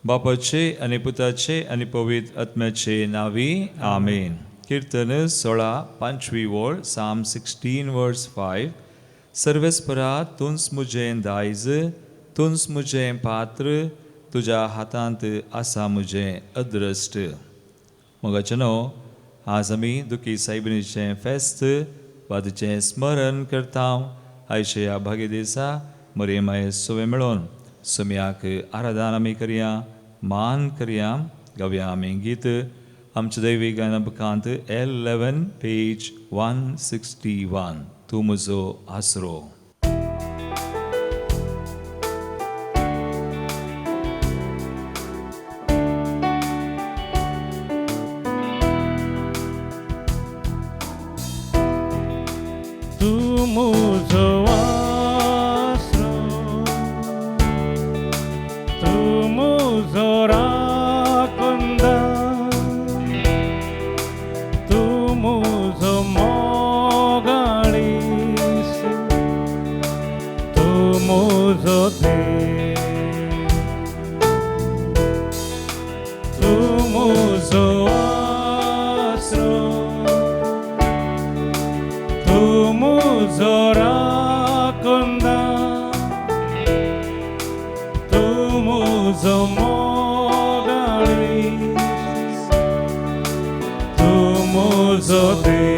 बापाचे आणि पुताचे आणि पवित्र आत्म्याचे नावी आमेन. कीर्तन 16:5 वोळ, Psalm 16 verse 5. सर्वेस्परा तुंस मुजें दायज, तुंस मुजें पात्र, तुझ्या हातांत आसा मुजें अद्रस्ट. मोगाचनो, आज आमी दुखी सायबिणीचें फेस्त वादचें स्मरण करता. आयचे ह्या भाग्य दिसा मरियमाये सुवे मेळोन सुमयाक आराधना आमी करया, मान करया. गावया आमी गीत आमचे दैवी गायनापकांत L11 पेज 161. तूं म्हजो आसरो. तूं म्हजो आसरो, तूं म्हजो राखणदार, तूं म्हजो मोगाळीस, तूं म्हजो देव, तूं म्हजो आसरो, तूं म्हजो राखणदार, तूं म्हजो मोगाळीस, तूं म्हजो देव.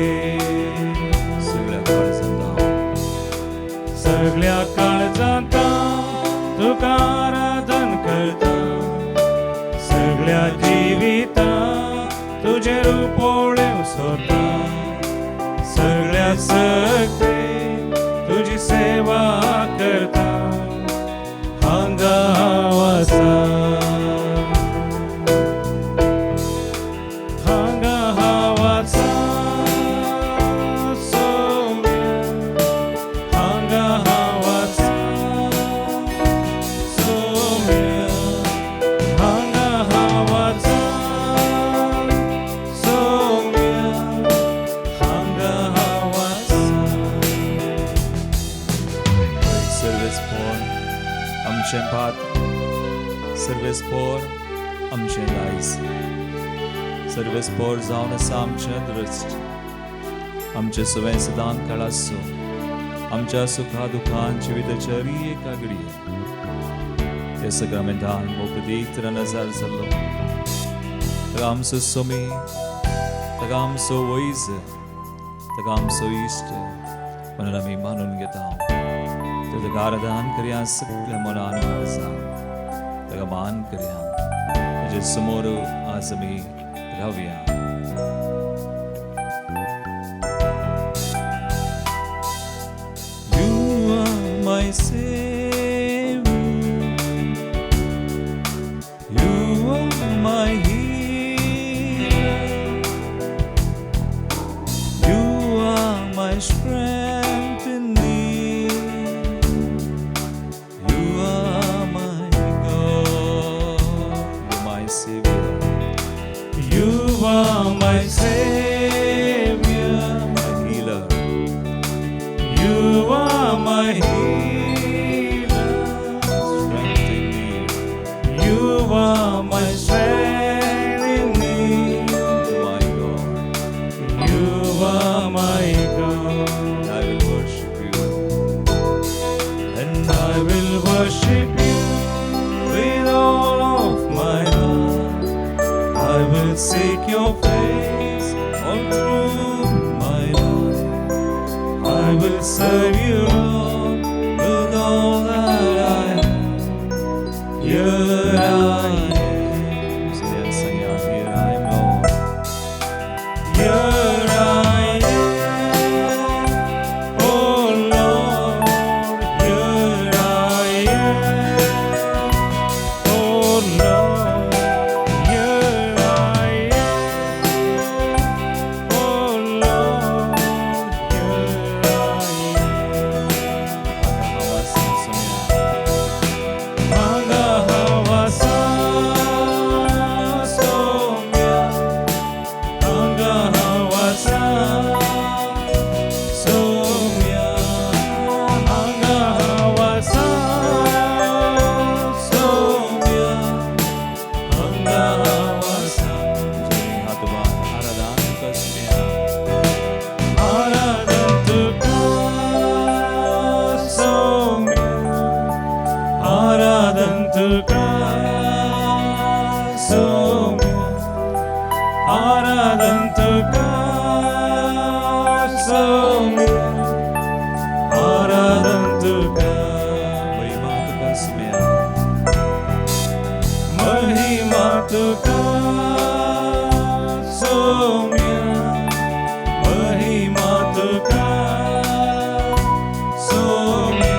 सगळ्या काळजांत तुका आराधन करता, सगळ्या जिवितांत तुजे रुपोळ्यो सोदता, सगळ्या सक्ते तुझी सेवा करता. हांगा हांव आसा, हांगा हांव आसा सोम्या, हांगा हांव आसा सोम्या, हांगा हांव आसा सोम्या, हांगा हांव आसा. सर्वेस्पोर आमचें पात, सर्वेस्पोर आमचें दायज, सर्वेस्पोर जावन आसा आमचें दृश्ट. आमचें सुवें सदांच काळासो, आमच्या सुखा दुखान जिविताच्या एका घडये हे सग्रामेंतान मोकळीक नजर जाल्लो. ताका आमचो सोमी, ताका आमचो वैज, ताका आमचो इश्ट म्हणून आमी मानून घेता. ताका आराधन करया सगळ्या मनान आसा, ताका मान करया. ताजे समोर आज आमी रावया. You are my Savior, you are my healer, you are my strength in need, you are my God, you're my Savior, You are my Savior, my healer, you are my healer, strength in need, you are my strength in need, my God. you are my God. I will worship you. And I will worship you with all of my heart. I will seek your face all through my life. I will serve you, Lord, with all that I have. Here I am. Say and sing out, here I am, Lord. Here I am, oh Lord. Here I am, oh Lord. Here I am, oh Lord. Here I am. Hawa sing, sing, yeah. Hanga hawa sa तुका सौम्य आराधन तुका सौम्य आराधन तुका महिमा तुका सुम्या महिमा तुका सौम्य महिमा तुका सौम्य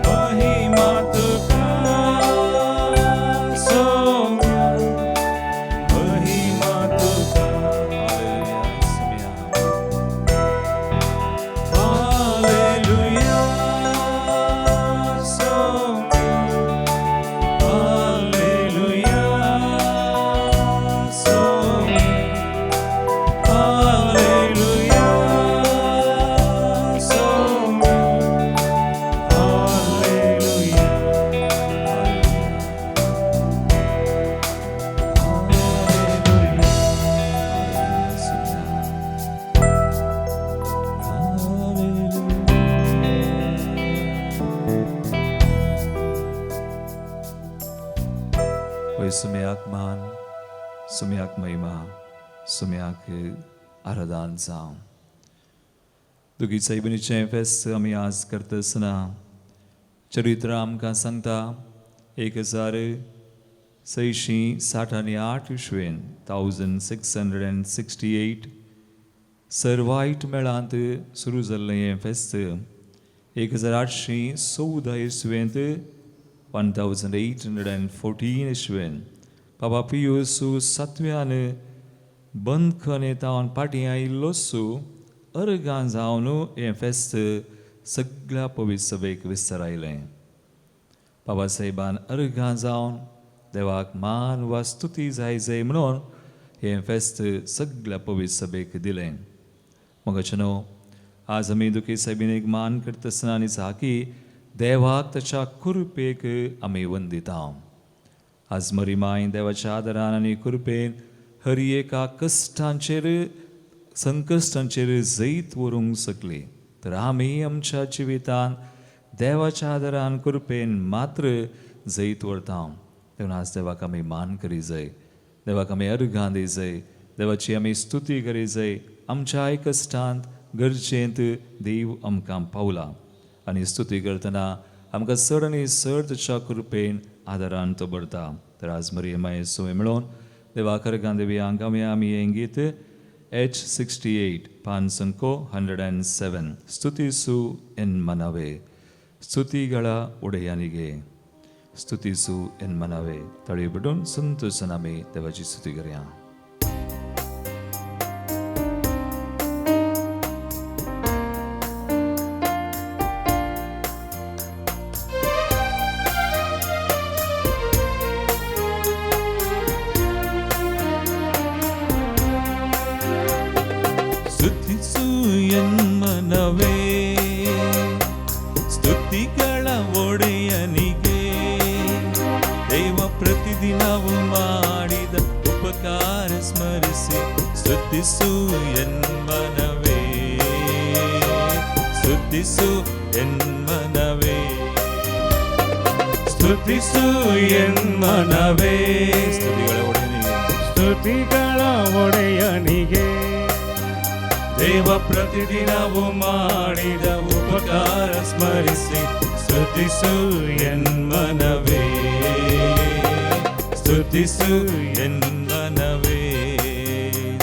महिमा तुका सौम्य महिमा तुका hallelujah सुम्या hallelujah सौम्य hallelujah सौम्य hallelujah Oi sumiak man, sumiak महिमा, sumiak आराधन जावं. दोगी साहेबीचे फेस्त आमी आज करता आसतना चरित्र आमकां सांगता 1668 इस्वेन 1668 सर्वायट मेळांत सुरू जाल्लें हें फेस्त 1814 इस्वेंत 1814 इस्वेन बाबा पियूसू सातव्यान बंद खणे तावन पाटी आयिल्लोसू अर्गां जावन हें फेस्त सगळ्या पवित्र सभेक विस्तारायलें. बाबा साहेबान अर्गां जावन देवाक मान वा स्तुती जाय म्हणून हें फेस्त सगळ्या पवित्र सभेक दिलें. मगचनो आज आमी दुखी साहेबीन मान करता आसतना आनी की देवाक ताच्या कृपेक आमी वंदिता. आज मरी माय देवाच्या आदारान आनी कृपेन हर एका कश्टांचेर संकश्टांचेर जैत व्हरूंक शकली तर आमी आमच्या जिवितान देवाच्या आदारान कृपेन मात्र जैत व्हरता. देखून आज देवाक आमी मान करी जाय, देवाक आमी अर्गां दी जाय, देवाची आमी स्तुती करी जाय. आमच्या कश्टांत गरजेंत देव आमकां पावला आनी स्तुती करतना आमकां चड आनी चड ताच्या कृपेन आदारान तो भरता. तर आज मरी माय सोय मेळोवन देवाक अर्गां देवयांक आमी हें गीत H68 5 107 ಸ್ತುತಿಸು ಎನ್ ಮನವೇ ಸ್ತುತಿಗಳ ಒಡೆಯನಿಗೆ ಸ್ತುತಿಸು ಎನ್ ಮನವೇ ತಳಿಬಿಡೋನ್ ಸಂತೋಷನಮೇ ದೇವಾची स्तुती करूया. ಸ್ತುತಿಸು ಎನ್ ಮನವೇ ಸ್ತುತಿಗಳ ಒಡೆಯನಿಗೆ ದೇವ ಪ್ರತಿದಿನವೂ ಮಾಡಿದ ಉಪಕಾರ ಸ್ಮರಿಸಿ ಸ್ತುತಿಸು ಎನ್ ಮನವೇ ಸ್ತುತಿಸು ಎನ್ ಮನವೇ ಸ್ತುತಿಸು ಎನ್ ಮನವೇ ಸ್ತುತಿಗಳ ಒಡೆಯನಿಗೆ ದೇವ ಪ್ರತಿದಿನವೂ ಮಾಡಿದ ಉಪಕಾರ ಸ್ಮರಿಸಿ ಸ್ತುತಿಸು ಎನ್ ಮನವೇ ಸ್ತುತಿಸು ಎನ್ ಮನವೇ.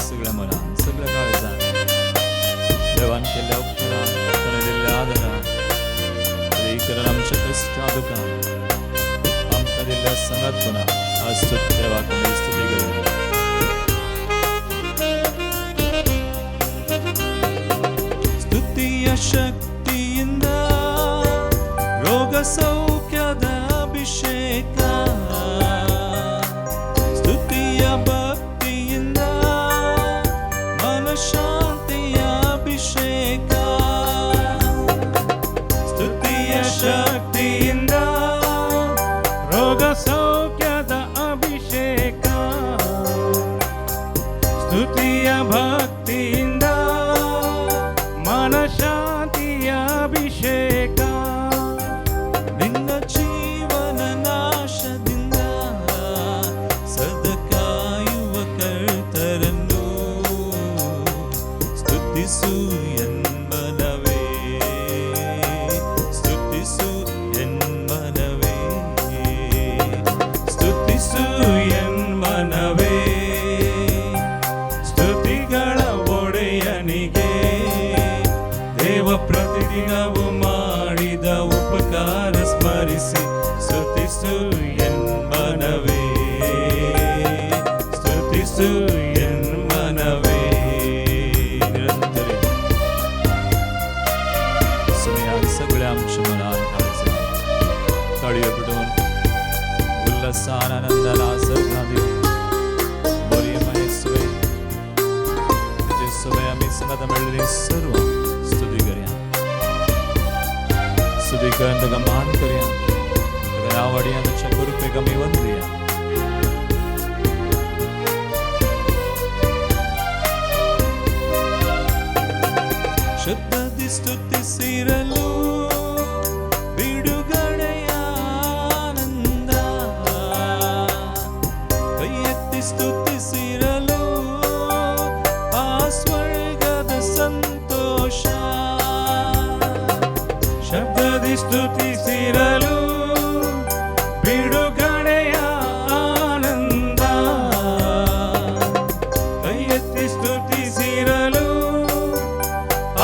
सगळ्या मनान सगळ्या काळजान देवान केल्ल्या उपकारान ताणें दिल्ल्या आदारान कारण आमच्या कश्टा दुखान आमकां दिल्ल्या संगतपणान आज देवाक आमी स्तुती करूया. ಸ್ತುತಿಯ ಶಕ್ತಿಯಿಂದ ರೋಗ ಸೌಖ್ಯದ ಅಭಿಷೇಕ ಸ್ತುತಿಯ ಭಕ್ತಿಯಿಂದ ಮನಃಶಾಂತಿಯ ಅಭಿಷೇಕ ಸ್ತುತಿಯ ಶಕ್ತಿಯಿಂದ ರೋಗ ಸೌಖ್ಯದ ಅಭಿಷೇಕ ಸ್ತುತಿಯ ಭಕ್ತಿಯಿಂದ ಮನಃಶಾಂತಿಯ ಅಭಿಷೇಕ ನಿನ್ನ ಜೀವನ ಸ್ತುತಿಸು ಎನ್ ಮನವೇ, ಸ್ತುತಿಸು ಎನ್ ಮನವೇ. निरंतर या सगळ्या आमच्या मनात काळजी काळी पडून उल्हासान आनंदाला सर्वांनी बरी माहिती जे सवय आम्ही संगत मिळलेली सर्व स्तुती करूया, स्तुती करून त्याला मान करूया, त्याला नावाडिया त्याच्या कृपेक आम्ही वंदूया. ಶಬ್ದದಿ ಸ್ತುತಿಸಿರಲು ಬಿಡುಗಡೆಯ ಆನಂದ, ಕೈ ಎತ್ತಿ ಸ್ತುತಿಸಿರಲು ಆ ಸ್ವರ್ಗದ ಸಂತೋಷ. ಶಬ್ದದಿ ಸ್ತುತಿಸಿರಲು ಬಿಡುಗಡೆಯ ಆನಂದ, ಕೈ ಎತ್ತಿ ಸ್ತುತಿಸಿರಲು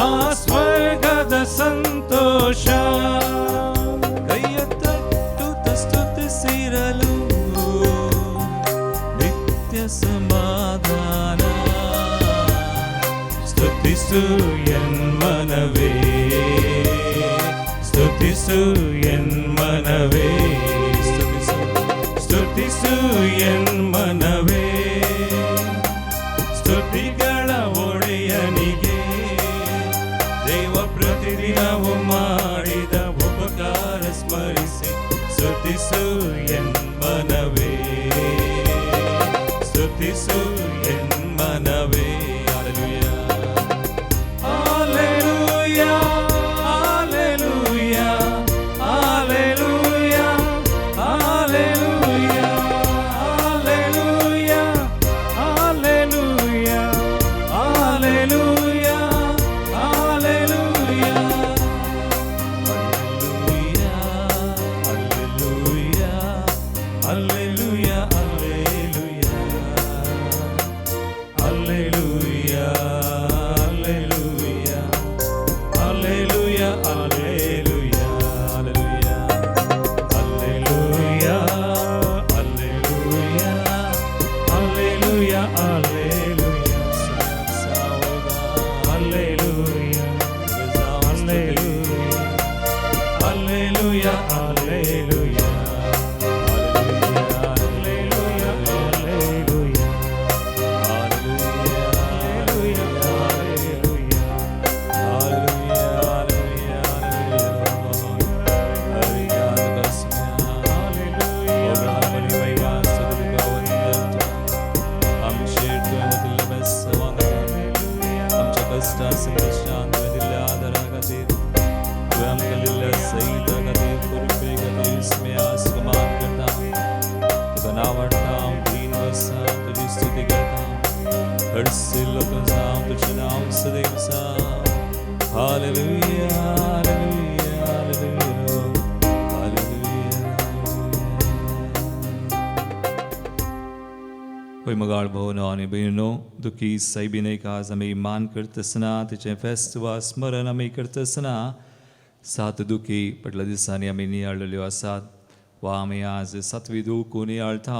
ಆ ಸ್ವರ್ಗದ ಸಂತೋಷ. ಕೈಯ ತಟ್ಟುತ್ತ ಸ್ತುತಿಸಿರಲು ನಿತ್ಯ ಸಮಾಧಾನ. ಸ್ತುತಿಸು ಎನ್ ಮನವೇ, ಸ್ತುತಿಸು ಎನ್ ಮನವೇ, ಸ್ತುತಿಸು ಸ್ತುತಿಸು ಎನ್ ಮನವೇ. ಸ್ತುತಿಗಳ ಒಡೆಯನಿಗೆ ದೇವ ಪ್ರತಿದಿನವು ಮಾಡಿದ ಉಪಕಾರ ಸ್ಮರಿಸಿ ಸ್ತುತಿಸು ಎನ್ ಮನವೇ, ಸ್ತುತಿಸು ಎನ್ ಮನವೇ. Hallelujah. Hallelujah, hallelujah, hallelujah, hallelujah, hallelujah, hallelujah, hallelujah, hallelujah, hallelujah, hallelujah, hallelujah, hallelujah. Hallelujah, hallelujah, hallelujah, hallelujah, hallelujah, hallelujah, hallelujah, hallelujah, hallelujah, hallelujah. Hallelujah, hallelujah, hallelujah. कोई मगाळ भावनो आणि बहिणीनो, दुखी साहेबीने का आज आम्ही मान करत असताना तिचे फेस्टिवल स्मरण आम्ही करत असताना 7 दुखी पटल्या दिसांनी आम्ही नियाळलेल्यो आसात वा आम्ही आज 7वी दूख नियाळता.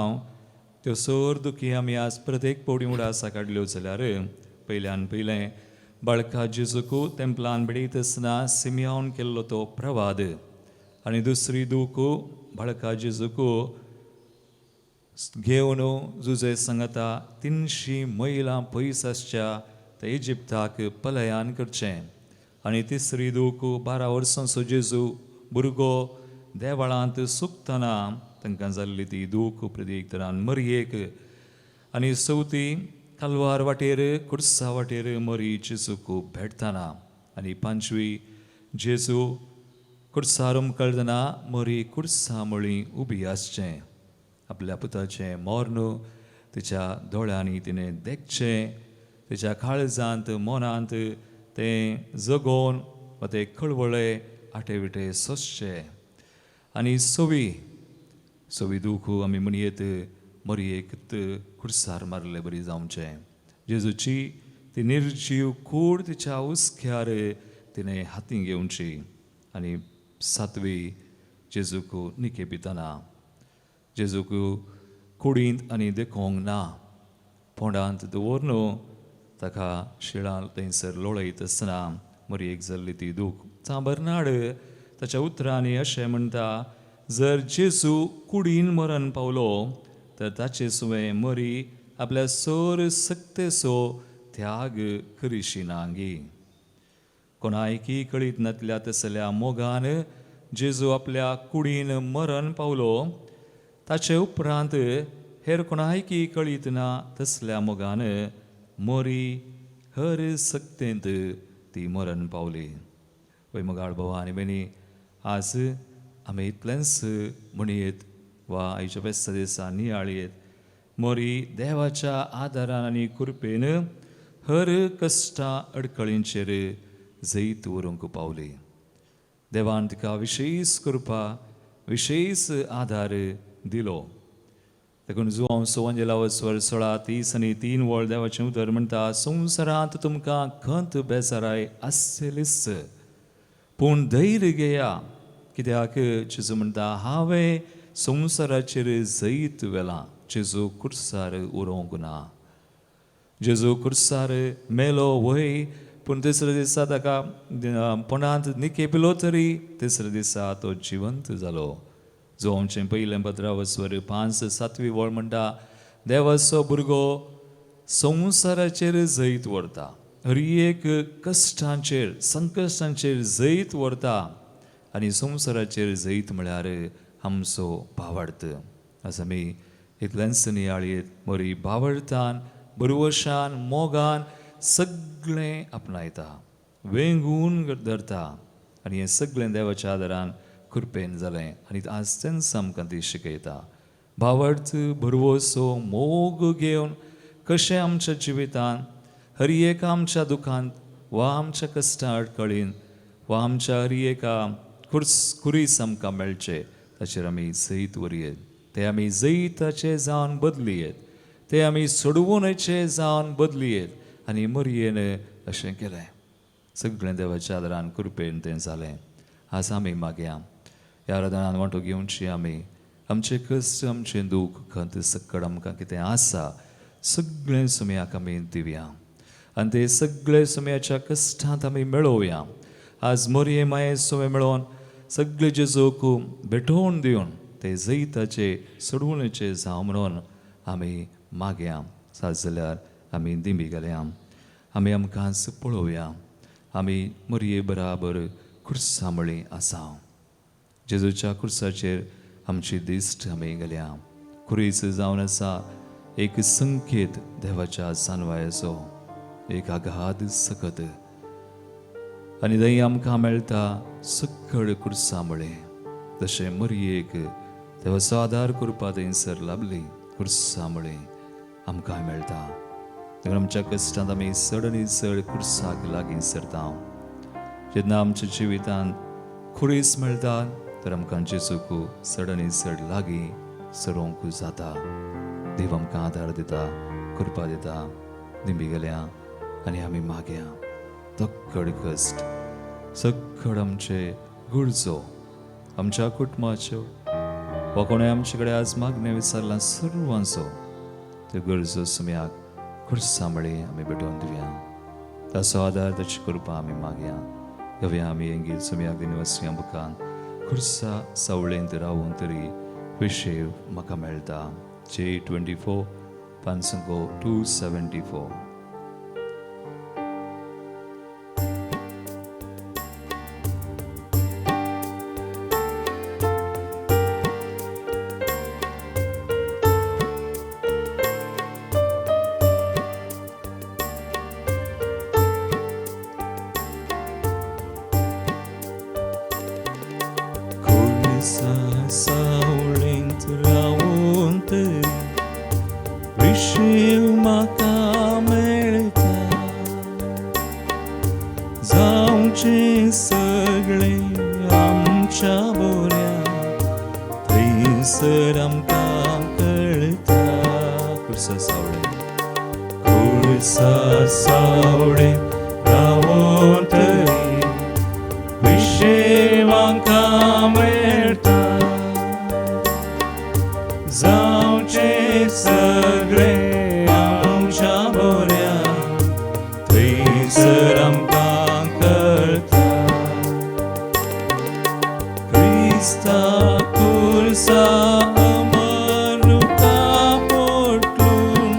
त्यो सोर दुखी आम्ही आज प्रत्येक पौडी मुडा आसा काडल्यो जाल्यार पयल्यान पयलें बाळका जेजूकू तेंपलान बडयत आसतना सिमियोन केल्लो तो प्रवाद, आनी दुसरी दूख बाळका जेजूकू घेवन जुजे सांगता 300 मैलां पयस आसच्या त्या इजिप्ताक पलायन करचें. आनी तिसरी दूख 12 वर्सांचो जेजू भुरगो देवळांत सुकतना तांकां जाल्ली ती दूख प्रत्येक तरान मरयेक. आनी चवथी तलवार वाटेर कुर्सा वाटेर मरी जेजूक भेटतना. आनी 5वी जेजू कुर्सार मुखारतना मरी कुर्सा मळी उबी आसचें. आपल्या पुताचें मोर्न तिच्या दोळ्यांनी तिणें देखचें, तिच्या काळजांत मनांत तें जगोवन वा तें कळवळे आटेविटे सोंसचें. आनी सवी दूख आमी म्हणयेत मरयेक कुर्सार मारले बरी जावचें. जेजूची ती निर्जीव कूड तिच्या उस्क्यार तिणें हातीं घेवची. आनी 7वी जेजूक निकेपितना जेजूक कुडींत आनी देखूंक ना पोंडांत दवरनू ताका शिळान थंयसर लोळयत आसतना मरयेक जाल्ली ती दूख. सान बर्नाड ताच्या उतरांनी अशें म्हणटा, जर जेजू कुडीन मरण पावलो तर ताचे सुवें मरी आपल्या सर सक्तेचो त्याग करिशी नांगी. कोणायकी कळीत नातल्या तसल्या मोगान जेजू आपल्या कुडीन मरण पावलो, ताचे उपरांत हेर कोणायकी कळीत ना तसल्या मोगान मोरी हर सक्तेंत ती मरण पावली. वय मोगाळ भावा आनी बेनी, आज आमी इतलेंच म्हणयेत वा आयच्या बेस्ता दिसा नियाळयेत, मोरी देवाच्या आदारान आनी कृपेन हर कश्टां अडकळींचेर जैत व्हरूंक पावली. देवान तिका विशेष कृपा, विशेष आदार दिलो. देखून जुआंव सोवांजेला स्वर 16:30 देवाचें उतर म्हणटा, संवसारांत तुमकां खंत बेजाराय आसतलीच, पूण धैर्य घेया, कित्याक जेजू म्हणटा, हांवें संवसाराचेर जैत वेलां. जेजू कुर्सार उरोंक ना. जेजू कुर्सार मेलो वय, पूण तिसऱ्या दिसा ताका पोंडांत निकेपिलो तरी तिसऱ्या दिसा तो जिवंत जालो. जो आमचें पयलें 15:5-7 म्हणटा, देवाचो भुरगो संवसाराचेर जैत व्हरता, हर एक कश्टांचेर संकश्टांचेर जैत व्हरता, आनी संवसाराचेर जैत म्हळ्यार आमचो भावार्थ. आज आमी इतलेंच नियाळयेत, मोरी भावार्थान, बरवशान, मोगान सगळें आपणायता, वेंगून धरता, आनी हें सगळें देवाच्या आदारान कृपेन जालें. आनी आज तेंच आमकां ती शिकयता. भावार्थ, बरवसो, मोग घेवन कशें आमच्या जिवितांत हर एका आमच्या दुखांत वा आमच्या कश्टां अडकळीन वा आमच्या हर एका कुरीस आमकां मेळचे, ताचेर आमी जैत व्हरयेत. ते आमी जैताचे जावन बदलियेत, ते आमी सोडवूनचे जावन बदलियेत. आनी मरयेन अशें केलें. सगळें देवाच्या आदारान कृपेन तें जालें. आज आमी मागया, ह्या आराधनान वांटो घेवची आमी आमचे कश्ट, आमचें दूख, खंत सक्कड आमकां कितें आसा सगळें सुमयाक आमी दिवया, आनी ते सगळे सुमयाच्या कश्टांत आमी मेळोवया. आज मोरये माये सुमे मेळोवन सगळे जेजूक भेटोवन दिवन ते जैताचे सोडवणेचे जावं म्हणून आमी मागया. साज जाल्यार आमी दिमी घालया. आमी आमकांच पळोवया, आमी मोरये बराबर खुर्सामळी आसा. जेजूच्या खुर्साचेर आमची दिश्ट आमी घालया. खुरीस जावन आसा एक संकेत देवाच्या जानवायाचो, एक आघात सकत, आनी थंय आमकां मेळटा सक्कड खुर्सामळे. जशें मरयेक देवाचो आदार करपा थंयसर लाभली खुर्सामळे आमकां मेळटा. देखून आमच्या कश्टांत आमी चड आनी चड खुर्साक लागीं सरता. जेन्ना आमच्या जिवितांत खुरीस मेळटा तर आमकां जेजूक चड आनी चड लागीं सरोंक जाता. देव आमकां आदार दिता, कृपा दिता. निंबी गेल्या आनी आमी मागया. तक्कड कश्ट, सक्कड आमचे गुरजो, आमच्या कुटुंबाच्यो वा कोणें आमचे कडेन आज मागणें विचारलां सर्वांचो त्यो गरजो सुमयाक खुर्सामळे आमी भेटोवन दिवया. ताचो आदार, ताची कृपा आमी मागया. येवया आमी एंगील सुमयाक दिनवसी बुकान खुर्सा सावळेंत रावून तरी विशय म्हाका मेळटा. J24 274. सावळेंत रावून तरी विशय म्हाका मेळटा. जावचें सगळें आमच्या बोऱ्या थंयसर आमकां कळटा. खुर्सा सावळें रावून तरी विशय म्हाका मेळटा. जावचे सगळे आमच्या बोऱ्या थंयसर आमकां कळटा क्रिस्ता कुर्सा अमरुका पोटलून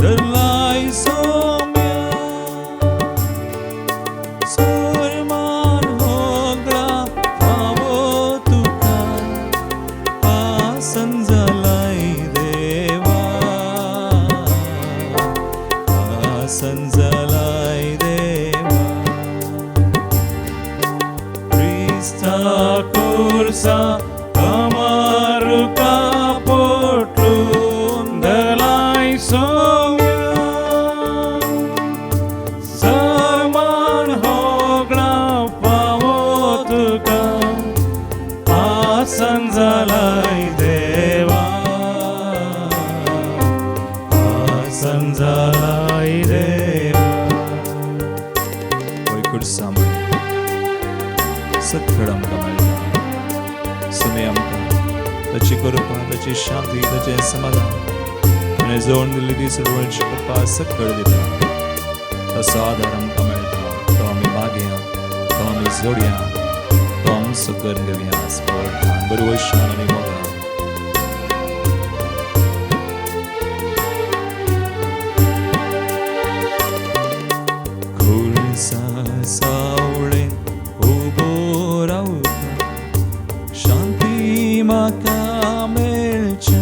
धरलाय सोम्या सर्मान होगळा फावो तुका आसन जालाय देवा आसन जालाय देवा क्रिस्ता कुर्सा अमरुका पोटलून धरलाय सोम्या सर्मान होगळा फावो तुका आसन जालाय देवा आसन जालाय देवा वैकुंठ सांभाळ सत्कड आमकां मेळटा सुमे आमकां ताची कृपा ताची शांती ताचें समाधान आनी जोड दिल्ली ती सर्वंची कृपा सत्कड दिता तसो आदार आमकां मेळटा तो आमी मागया तो आमी जोडया तो आमचो कर घेवया स्पर्धान बरो वैशान आनी मोगा खुर्सा सावळे उबो रावता शांती म्हाका मेळच्या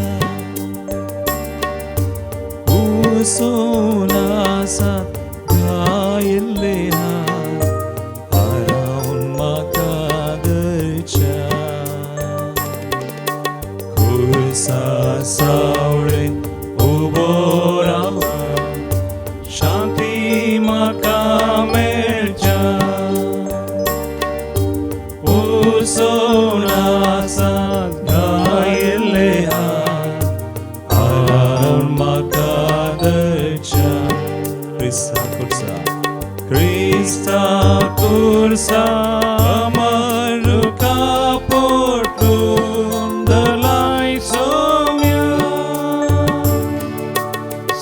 उसोलासात गायिल्ले हात हारावन म्हाका धरच्या खुर्सा सावळे उबो रावता शांती म्हाका मेळच्या उसोलासात गायिल्ले हात हारावन म्हाका धरच्या क्रिस्ता कुर्सा अमरुका पोटलून धरलाय सोम्या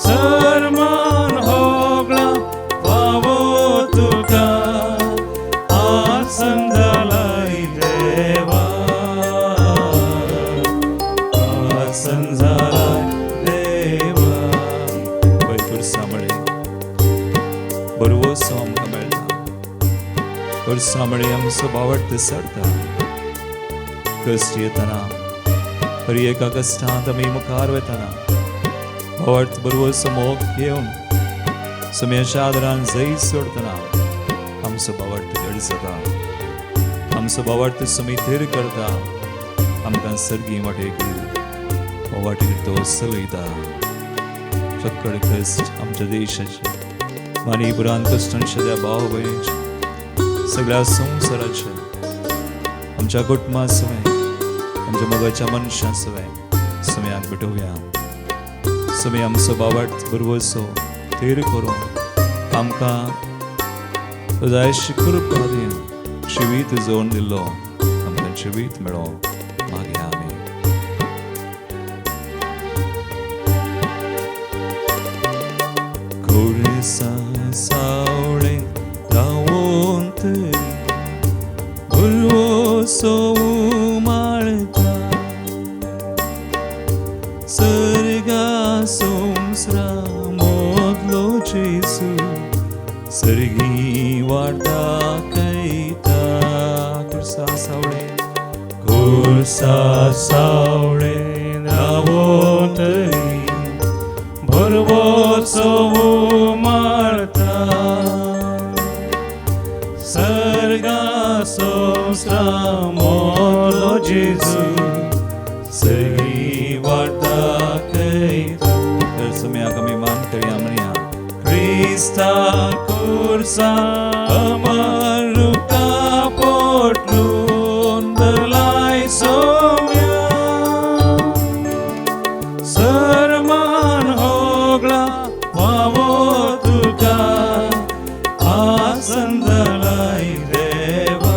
सर्मान होगळा फावो तुका आसन जालाय देवा आसन जालाय देवा वैकुंठ सांभाळे बरो सो आमकां मेळटा सांभाळे आमचो भावार्थ सरता कश्ट येतना खरी एका कश्टांत आमी मुखार वतना भावार्थ बरो मोग घेवन सुम्याच्या आदरान जैत सोडतना आमचो भावार्थ घड जाता आमचो भावार्थ सुमी थीर करता आमकां सर्गी वाटेकीर तो चलयता फकड कश्ट आमच्या देशाचे मानीपुरांत कश्टांच्या भाव भयणीचे सगळ्या संवसाराचे आमच्या कुटुंबा सवय आमच्या मोगाच्या मनशां सवय सुम्याक भेटोवया सुमी आमचो भावार्थ बरोसो थीर करून आमकां जायशी कृपा दिन जिवीत जोडून दिल्लो आमकां जिवीत मेळो मागया आमी खुर्सा सावळे रावोन तरी बरोसो उमाळटा सर्गा संवसारा मोगलो जेसू सर्गी वाटा कैता खुर्सा सावळे रावोन तरी बरोसो उमाळटा सर्गा संवसारा मोगलो जेसू सर्गी वाटा कैता तर सुम्याक आमी मान करया म्हणया क्रिस्ता कुर्सा अमरुका पोटलून धरलाय सोम्या सर्मान होगळा फावो तुका आसन जालाय देवा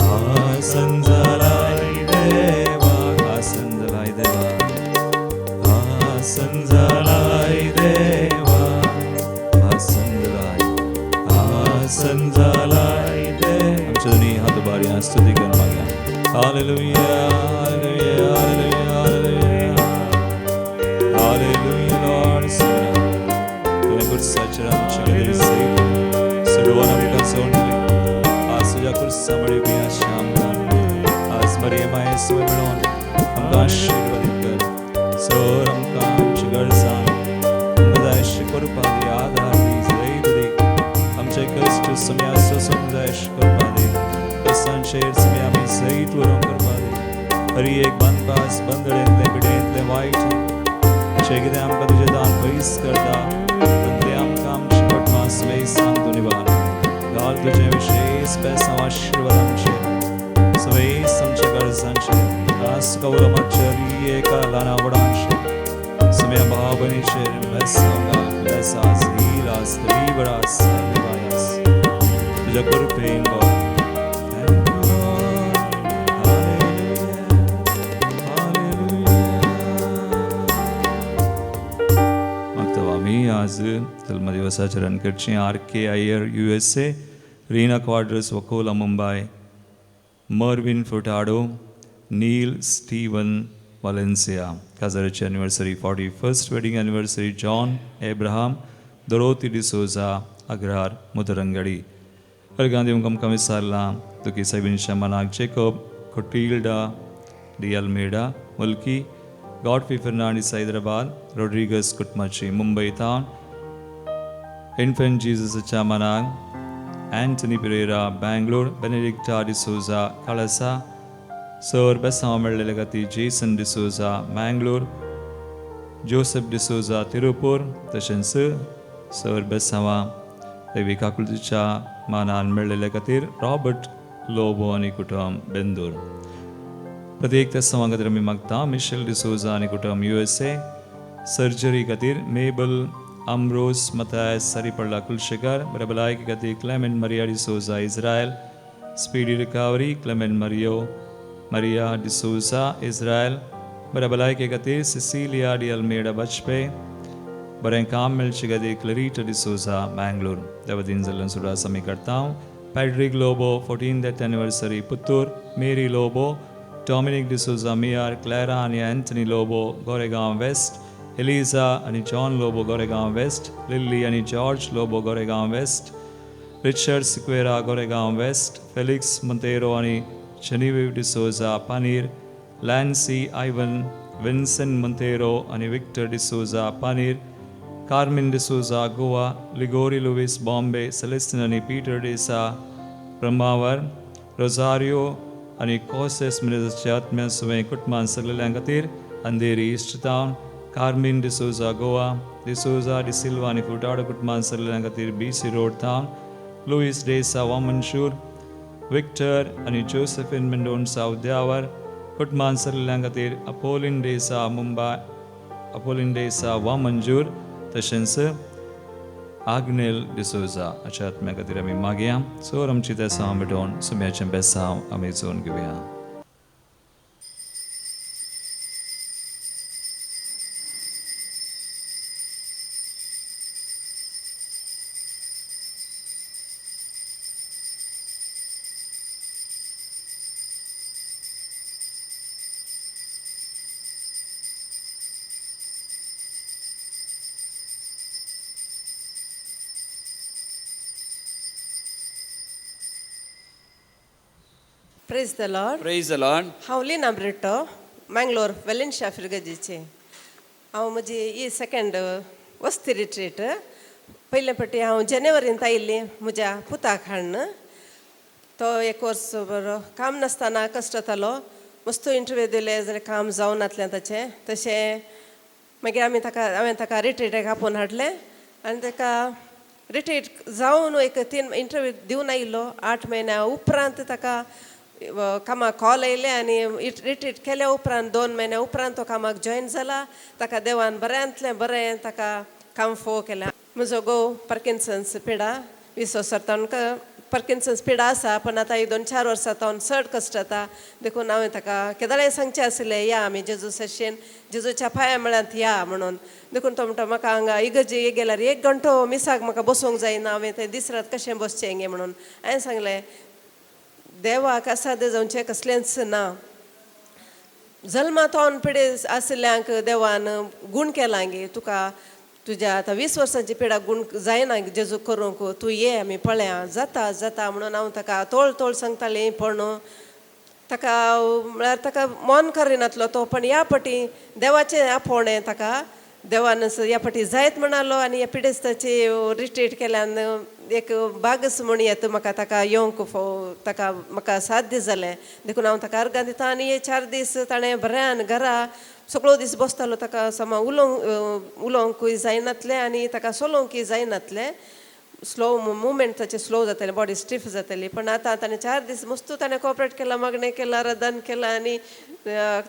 आसन जालाय देवा Hallelujah, Lord. Tuhan bersacara mencegah seitu. Seruan kami sonli. Asuja kursamari biya shamdan. Asmari mai sumelon. Amka shirvadikar. Soram kam chigarsan. Madash kurpadi adhari zaidi. Amche kastu samyasu samdash kurpadi. Kasan sher samyami zaidi uram kurpadi. Hari ek bandpas bandadente bidente white. Çekidem kadıcıdan bahis karda, Tandiyam kam çıkartmaz ve santu nivan. Gal tuझे विशेष पैसा आशीर्वादम छे, सवे समचकर संचे, दास कौरमचरी एका Lana वडांशे, समय भावनी छे, मैसोगा पैसा ज़ीलास तरीबरास निवायास, तुझे कुरपेन गो. आज जन्मदिवसाचे रणकरची RK Iyer USA, Reena quarters Vakola Mumbai, Mervin Furtado, Neil Steven Valencia, काजारची anniversary 41st wedding anniversary John Abraham, Dorothy D'Souza Agrar Mudarangadi. गांधी उमकम कमिसारला तुकी साइबिन शमनाक Jacob Clotilda D'Almeida Mulki Godfrey Fernandez Hyderabad, Rodriguez Kutmachi Mumbai Town, Infant Jesus Chamanang, Anthony Pereira Bangalore, Benedicta D'Souza Kalasa, Sir Bessamer Delegati Jason D'Souza Mangalore, Joseph D'Souza Tirupur Tashansu, Sir Bessama Devika Kulticha Manan Merlelekatir, Robert Lobo Anikutam Bendur. प्रत्येक समागत रमी मगता Michelle D'Souza आणि कुटुंब USA, surgery खातीर Mabel Ambrose Mathias सरीपडला कुलशेकर, बरबलाई के खातीर Clement Maria D'Souza Israel, speedy recovery Clement Maria D'Souza Israel, बरबलाई के खातीर सिसिलिया डी अल्मेडा बचपे, बरें काम मिलचे खातीर क्लरीटा डिसोजा मैंगलोर. देवदीन जलन सुरा समी करता हूँ. Padraig Lobo 14th anniversary Puttur, Mary Lobo, Dominic D'Souza Miar, Clara and Anthony Lobo, Goregaon West, Eliza and John Lobo, Goregaon West, Lily and George Lobo, Goregaon West, Richard Sequeira, Goregaon West, Felix Montero and Genevieve D'Souza, Panir, Lancy Ivan, Vincent Montero and Victor D'Souza, Panir, Carmen D'Souza, Goa, Ligori Luis, Bombay, Celestine and Peter Desa, Brahmavar, Rosario, आणि कोसेस मिनिस्टरचे आत्म्या सुवे कुटुंबान सगळ्यां खातीर Andheri east टावन, Carmine D'Souza Goa, D'Souza D'Silva आणि फुटाडो कुटुंबान सगळ्यां खातीर BC रोड टावन, लुईस डेसा वामनशूर, विक्टर आणि जोसेफिन मेंडोन्सा उद्यावर कुटुंबान सगळ्यां खातीर अपोलिन डेसा मुंबई, अपोलिन डेसा वामंजूर तशेंच आग्नेल डिसोजा अशा आत्म्या खातीर आमी मागया. सोर आमची ते साम भेटोवन सुम्याचें बेसांव आमी चोवन घेवया. Praise the Lord. Praise the Lord. हांव लिना ब्रिटो मंगलोर वेलेन्शिया फिरगजीचे. हांव म्हजी ही सेकंड वस्ती रिट्रीट. पयले फावटी हांव जानेवारींत आयिल्ली म्हज्या पुताक हाडून. तो एक वर्स बरो काम नासतना कश्ट जातालो. मस्त इंटरव्यू दिले जाल्यार काम जावं नासलें ताचें. तशें मागीर हांवें ताका रिट्रीटाक आपोवन हाडलें आनी ताका रिट्रीट जावन एक 3 इंटरव्यू दिवन आयिल्लो. 8 म्हयन्या उपरांत ताका कामाक कॉल आयले आनी रिट्रीट केल्या उपरांत 2 म्हयन्या उपरांत तो कामाक जॉयन जाला. ताका देवान बऱ्यांतलें बरें ताका काम फोव केलें. म्हजो घोव पार्किन्सन्स पिडा 20 वर्सां ताका पार्किन्सन्स पिडा आसा, पण आतां 2-4 वर्सां तावन चड कश्ट जाता. देखून हांवें ताका केदाळे सांगचें आसलें या आमी जेजू सशेन जेजूच्या पांया म्हळ्यांत या म्हणून. देखून तो म्हणटा म्हाका हांगा इगर्जे गेल्यार 1 घंटो मिसाक म्हाका बसूंक जायना. हांवें थंय दीस रात कशें बसचें गे म्हणून हांवें सांगलें देवाक असाध्य जावचें कसलेंच ना. जल्मांतून पिडे आसल्यांक देवान गूण केला गे तुका तुज्या आतां 20 वर्सांची पिडा गूण जायना जेजू करूंक तूं ये आमी पळया जाता जाता म्हणून हांव ताका तोळ तोळ सांगतालें पण ताका म्हळ्यार ताका मन करिनातलो तो पण ह्या फाटी देवाचें आपोवणें ताका देवान ह्या फाटी जायत म्हणालो आनी ह्या पिडेस्ताची रिट्रीट केल्यान एक बागस म्हण येता म्हाका ताका येवंक ताका म्हाका 7 दीस जाले देखून हांव ताका अर्गां दिता आनी हे 4 दीस ताणें बऱ्यान घरा सगळो दीस बसतालो ताका समा उलोवंकूय जायनातलें आनी ताका चलोवंकूय जायनातलें स्लो मुवमेंट ताचे स्लो जाताले बॉडी स्टिफ जाताली पण आतां ताणें 4 दीस मस्त ताणें कॉपरेट केला मागणें केला रदान केला आनी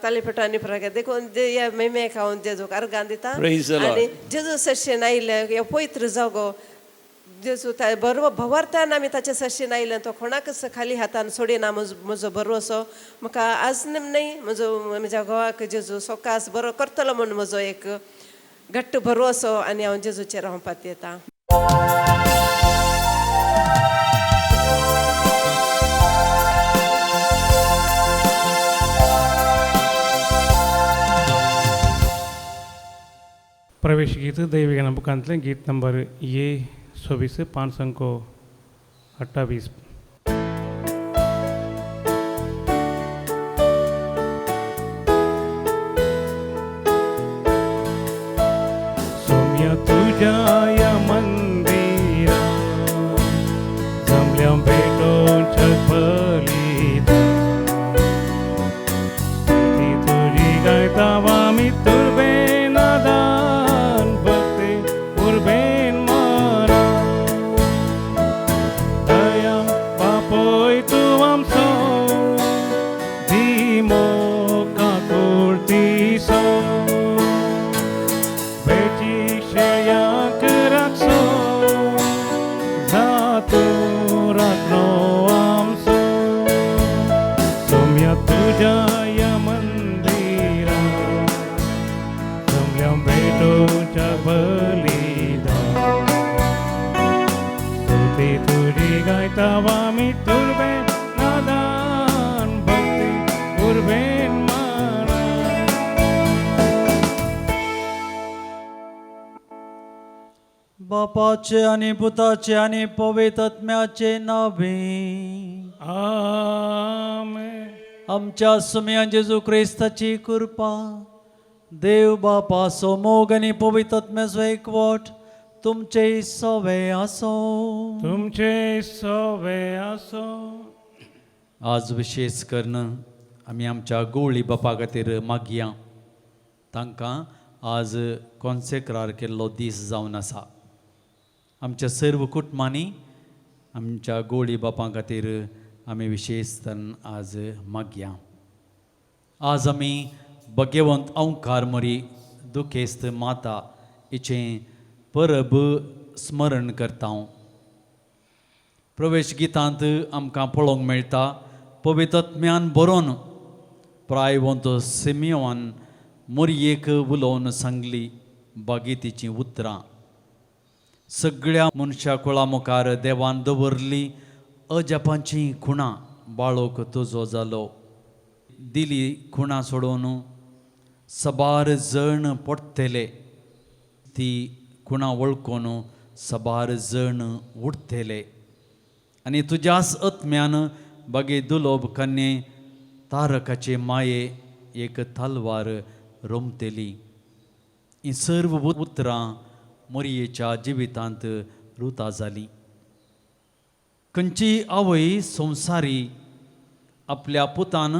तालीपेटांनी फरक देखून ह्या मेमेक हांव जेजूक अर्गां दिता आनी जेजू सर्शेन आयले हे पवित्र जागो जेजू बरो भवार्थान आमी ताचे सर्शेन आयले तो कोणाकच खाली हातान सोडिना म्हजो भरवसो म्हाका आज न्ही म्हज्या घोवाक जेजू सोकास बरो करतलो म्हूण म्हजो एक घट्ट भरवसो आनी हांव जेजूचेर रावपाक येता. प्रवेश गीत दैविक बुकांतलें गीत नंबर ये 26 5 अंको 28. सोम्या तुझ्या या मंदिरा जमल्या भेटून बलिदान ती तुझी गायतावा मी तुर्बे नादान भक्ती उर्बेन मारा दया बापोय तू आमचो दिमो काकुळती सो बेची शेयाक राखसो जातो राखणो आमचो सोम्या तुझ्या या मंदिरा सोम्या भेटोच्या बलिदान स्तुती तुझी गायतावा मी तुर्बे नादान भक्ती उर्बेन मारा. बापाचे आणि पुताचे आणि पवित्र आत्म्याचे नावे आमेन. आमच्या सुम्या जेजू ख्रिस्ताची कृपा देव बापा मोग आणि पवित्र आत्म्याचो एकवट तुमचे सवे असो. तुमचे सवे असो. आज विशेष करून आमी आमच्या गवळी बापा खातीर मागया तांकां आज कॉन्सेक्रार केल्लो दीस जावन आसा. आमच्या सर्व कुटुंबांनी आमच्या गवळी बापा खातीर आमी विशेषतन आज मागया. आज आमी भगवंत ओंकार मरी दुखेस्त माता हिचें परब स्मरण करता. प्रवेश गितांत आमकां पळोवंक मेळटा पवित्र आत्म्यान बरोवन प्रायवंत सिमियोन मोरयेक उलोवन सांगली बागेतीची उतरां. सगळ्या मनशा कुळा मुखार देवान दवरली अजापांची खुणां बाळोक तुजो जालो. दिली खुणां सोडून सबार जण पडटले ती खुणां वळखून सबार जण उडतले आनी तुज्याच आत्म्यान बागे दुलोब कन्ये तारकाचे माये एक तलवार रोमतली. ही सर्व उतरां मोरयेच्या जिवितांत रुता जाली. खंयची आवय संवसारी आपल्या पुतान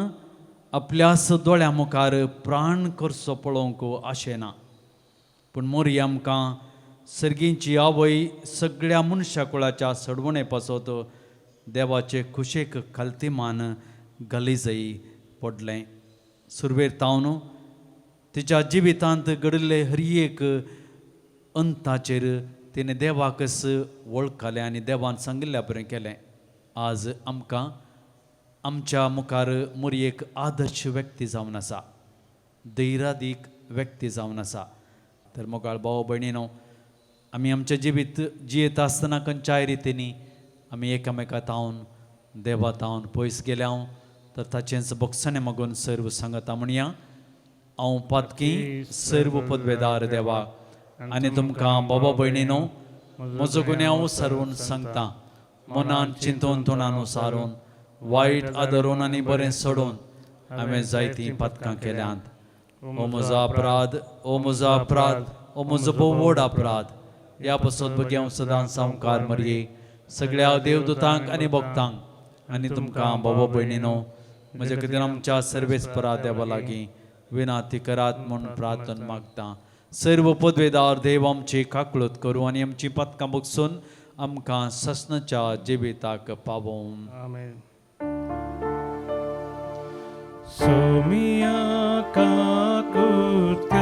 आपल्याच दोळ्या मुखार प्राण करचो पळोवंक आशेना. पूण मोरये आमकां सर्गींची आवय सगळ्या मनशा कुळाच्या सडवणे पासत देवाचे खुशेक खालतीमान गलिजई पडलें. सुरवेर तावन तिच्या जिवितांत घडिल्ले हर एक अंताचेर तिणें देवाकच वळखलें आनी देवान सांगिल्ल्या बरें केलें. आज आमकां आमच्या मुखार मोरयेक आदर्श व्यक्ती जावन आसा, धैर्यादीक व्यक्ती जावन आसा. तर मोगाळ भाव भयणीनो, आमी आमचें जिवीत जियेता आसतना खंयच्याय रितीनी आमी एकामेका तावन देवा तावन पयस गेल्या तर ताचेंच बक्षणें मागून सर्व सांगता म्हणया. हांव पातकी सर्व पदवेदार देवाक आनी तुमकां बाबा भयणीनो म्हजो गुन्यांव विसरून सांगता. मनान चिंतून तोंडान उसारून वायट आदरून आनी बरें सोडून हांवें जायतीं पातकां केल्यांत. ओ म्हजो अपराध, ओ म्हजो अपराध, ओ म्हजो भोव व्हड अपराध. ह्या पासून बगी हांव सदांच संवकार मरये सगळ्या देवदूतांक आनी भक्तांक आनी तुमकां बाबा भयणीनो म्हज्या खातीर आमच्या सर्वेस्परा देवा लागीं विनाती करात म्हूण प्रार्थना मागता. सर्व पदवेदार देव आमची काकळूत करूं आनी आमची पातकां बगसून आमकां ससनाच्या जिविताक पावों. आमेन. सोमिया काकुत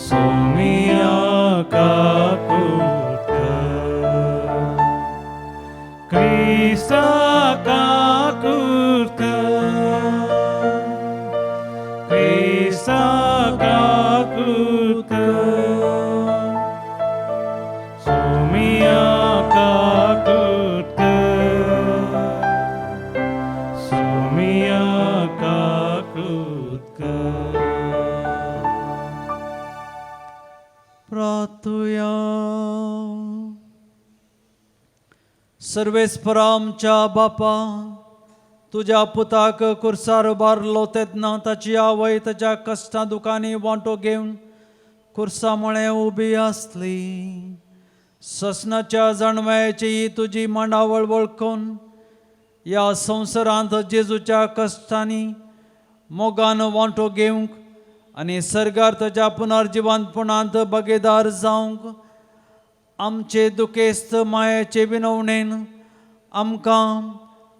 सोमिया काकुत क्रिस्ता काकुत क्रिस्ता काकुत सोमिया काकुत सोमिया काकुत प्रार्थुया. सर्वेस्परा आमच्या बापा, तुज्या पुताक कुर्सार उबारलो तेन्ना ताची आवय ताच्या कश्टां दुखांनी वांटो घेवन कुर्सा मुळे उबी आसली. ससनाच्या जणवयाची ही तुजी मांडावळ वळखून ह्या संवसारांत जेजूच्या कश्टांनी मोगान वांटो घेवंक आनी सर्गार ताच्या पुनर्जिवंतपणांत बगेदार जावंक आमचे दुखेस्त मायेचे विनवणेन आमकां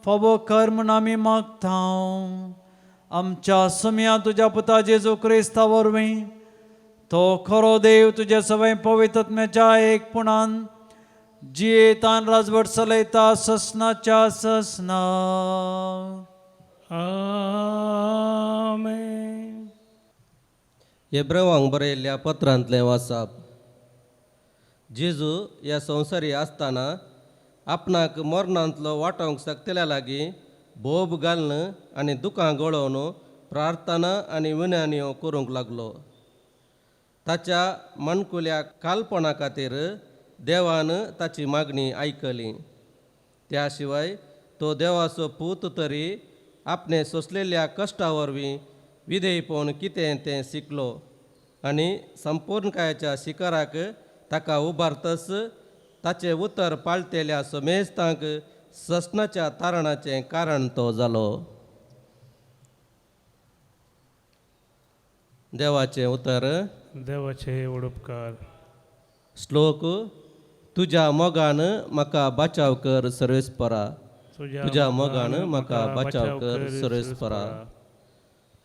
फावो कर म्हूण आमी मागता. आमच्या सुम्या तुज्या पुता जेजू क्रिस्ता वरवीं तो खरो देव तुजे सवय पवित्रत्म्याच्या एकपणान जियेता आनी राजवट चलयता ससनाच्या ससना. आमेन. हेब्रेवांक बरयल्ल्या पत्रांतलें वाचप. जेजू ह्या संवसारी आसतना आपणाक मरणांतलो वांटोवंक शकतल्या लागीं भोब घालून आनी दुखां गळोवन प्रार्थना आनी विनवण्यो करूंक लागलो. ताच्या मणकुल्या कालपणा खातीर देवान ताची मागणी आयकली. त्या शिवाय तो देवाचो पूत तरी आपणे सोंसलेल्या कश्टा वरवीं विधेयपण कितें तें शिकलो आनी संपूर्णकायाच्या शिखराक ताका उबारतच ताचें उतर पाळटेल्या सोमेस्तांक ससनाच्या तारणाचें कारण तो जालो. देवाचें उतर. देवाचे उडोपकार. श्लोक. तुज्या मोगान म्हाका बचाव कर सर्वेस्परा. तुज्या मोगान म्हाका बचाव कर सर्वेस्परा.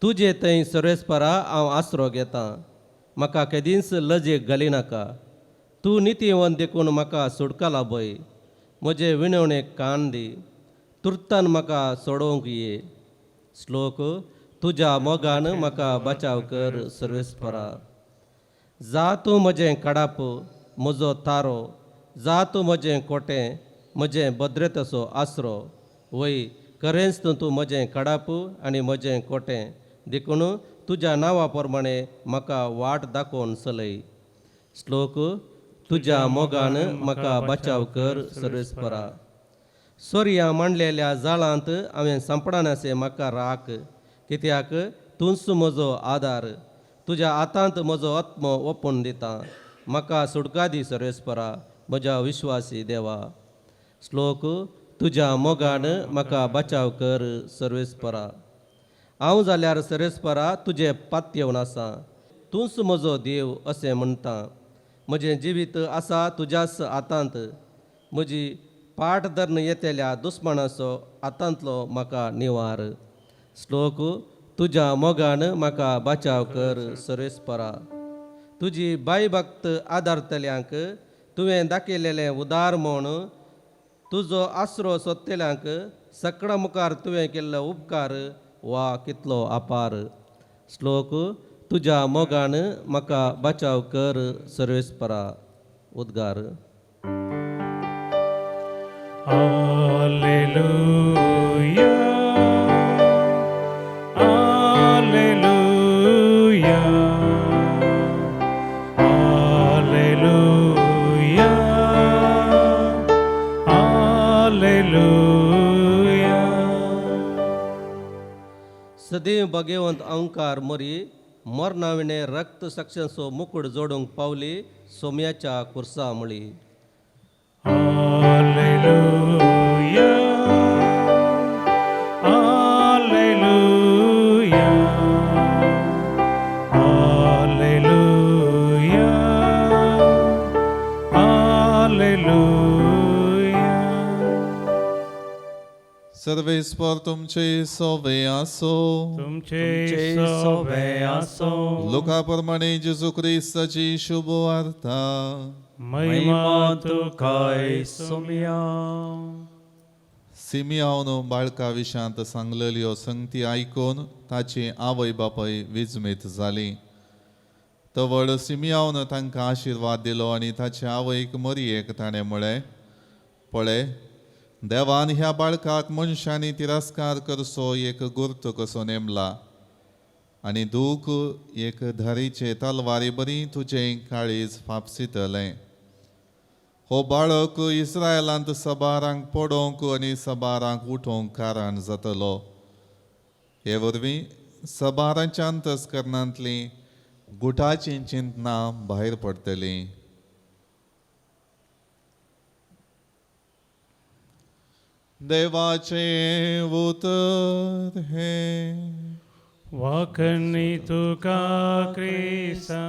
तुजे थंय सर्वेस्परा हांव आसरो घेतां. म्हाका केदींच लजेक घालिनाका. तूं नितीवन देखून म्हाका सुटका लाबय. म्हजे विनवणेक कान दी. तुर्तान म्हाका सोडोवंक ये. श्लोक. तुज्या मोगान म्हाका बचाव कर सर्वेस्परा. जा तूं म्हजें कडाप, म्हजो तारो. जा तूं म्हजें कोटें, म्हजें भद्रतेचो आसरो. वय खरेंच तूं म्हजें कडाप आनी म्हजें कोटें देखून तुज्या नांवा प्रमाणें म्हाका वाट दाखोवन चलय. श्लोक. तुज्या मोगान म्हाका बचाव कर सर्वेस्परा. सोर्या मांडलेल्या जाळांत हांवें सांपडानाशें म्हाका राख. कित्याक तूंच म्हजो आदार. तुज्या हातांत म्हजो आत्मो ओपून दिता. म्हाका सुटका दी सर्वेस्परा, म्हज्या विश्वासी देवा. श्लोक. तुज्या मोगान म्हाका बचाव कर सर्वेस्परा. हांव जाल्यार सर्वेस्परा तुजें पातयेवन आसा. तूंच म्हजो देव अशें म्हणटा. म्हजें जिवीत आसा तुज्याच हातांत. म्हजी पाट धरून येतेल्या दुस्मनाचो हातांतलो म्हाका निवार. श्लोक. तुज्या मोगान म्हाका बचाव कर सर्वेस्परा. तुजी बायभक्त आदारतल्यांक तुवें दाखयलेलें उदार म्हूण तुजो आसरो सोदतल्यांक सकडा मुखार तुवें केल्लो उपकार वा कितलो आपार. श्लोक. तुज्या मोगान म्हाका बचाव कर सर्वेस्परा. उद्गार. Alleluia. सदैव भगवंत अंकार मरी मरनाविणे रक्त साक्षांचो मुकुट जोडूंक पावली सोम्याच्या कुर्सा मळी. Alleluia. Alleluia. Alleluia. Alleluia. सर्वेस्पर तुमचे सोवे आसो. तुमचे सोवे आसो. लोकाप्रमाणे जेजू ख्रिस्ताची शुभ वार्ता. महिमा तुकाय सोम्या. सिमियावन बाळका विशांत सांगलेल्यो संगती आयकून ताची आवय बापाय विजमीत जाली. तवळ सिमियावन तांकां आशिर्वाद दिलो आनी ताच्या आवयक मरियेक ताणें म्हळें, पळय, देवान ह्या बाळकाक मनशांनी तिरस्कार करचो एक गुर्त कसो नेमला आनी दूख एक धारीचे तलवारी बरी तुजें काळीज फापसितलें. हो बाळक इस्रायलांत सबारांक पडोवंक आनी सबारांक उठोवंक कारण जातलो. हे वरवीं सबारांच्या अंतस्करणांतलीं गुटाचीं चिंतनां भायर पडटलीं. देवाचे उतर हे. वाकणी तुका क्रिस्ता.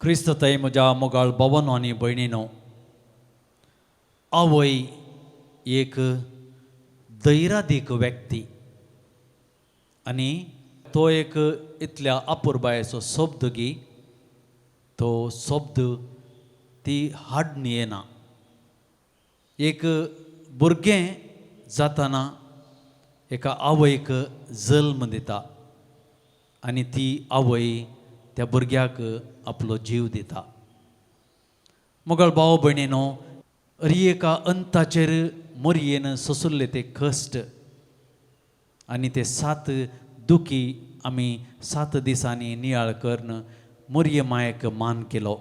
क्रिस्तताई म्हज्या मोगाळ भावांनो आनी भयणीनो, आवय एक दैरादीक व्यक्ती आनी तो एक इतल्या अपुरबायेचो शब्द गी. तो शब्द ती हाडून येना. एक भुरगें जाताना एका आवयक जल्म दिता आनी ती आवय त्या भुरग्याक आपलो जीव दिता. मोगाळ भाव भयणीनो, एका अंताचेर मोरयेन सोंसुल्ले ते कश्ट आनी ते 7 दुखी आमी 7 दिसांनी नियाळ करून मोरये मायेक मान केलो.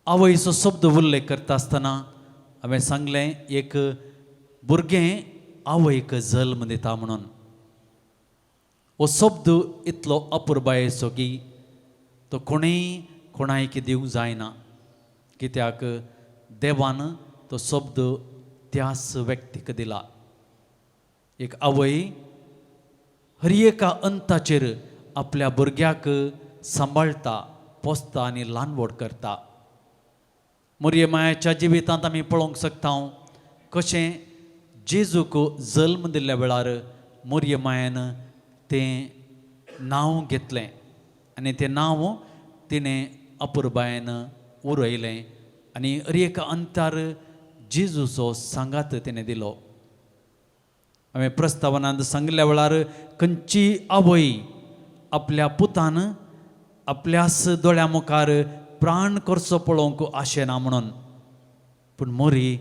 आवयचो शब्द उल्लेख करता आसतना हांवें सांगलें एक भुरगें आवयक जल्म दिता म्हणून. हो शब्द इतलो अपुरबायेचो की तो कोणायक दिवंक जायना, कित्याक देवान तो शब्द त्याच व्यक्तीक दिला. एक आवय एका अंताचेर आपल्या भुरग्याक सांबाळटा, पोसता आनी ल्हानवड करता. मोरये मायाच्या जिवितांत आमी पळोवंक शकता कशें जेजूक जल्म दिल्ल्या वेळार मोरये मायेन तें नांव घेतलें आनी तें नांव तिणें अपुरबायेन उरयलें आनी एका अंतार जेजूचो सांगात तिणें दिलो. हांवें प्रस्तावनांत सांगिल्ल्या वेळार खंयची आवय आपल्या पुतान आपल्याच दोळ्या मुखार प्राण करचो पळोवंक आशेना म्हणून. पूण मोरी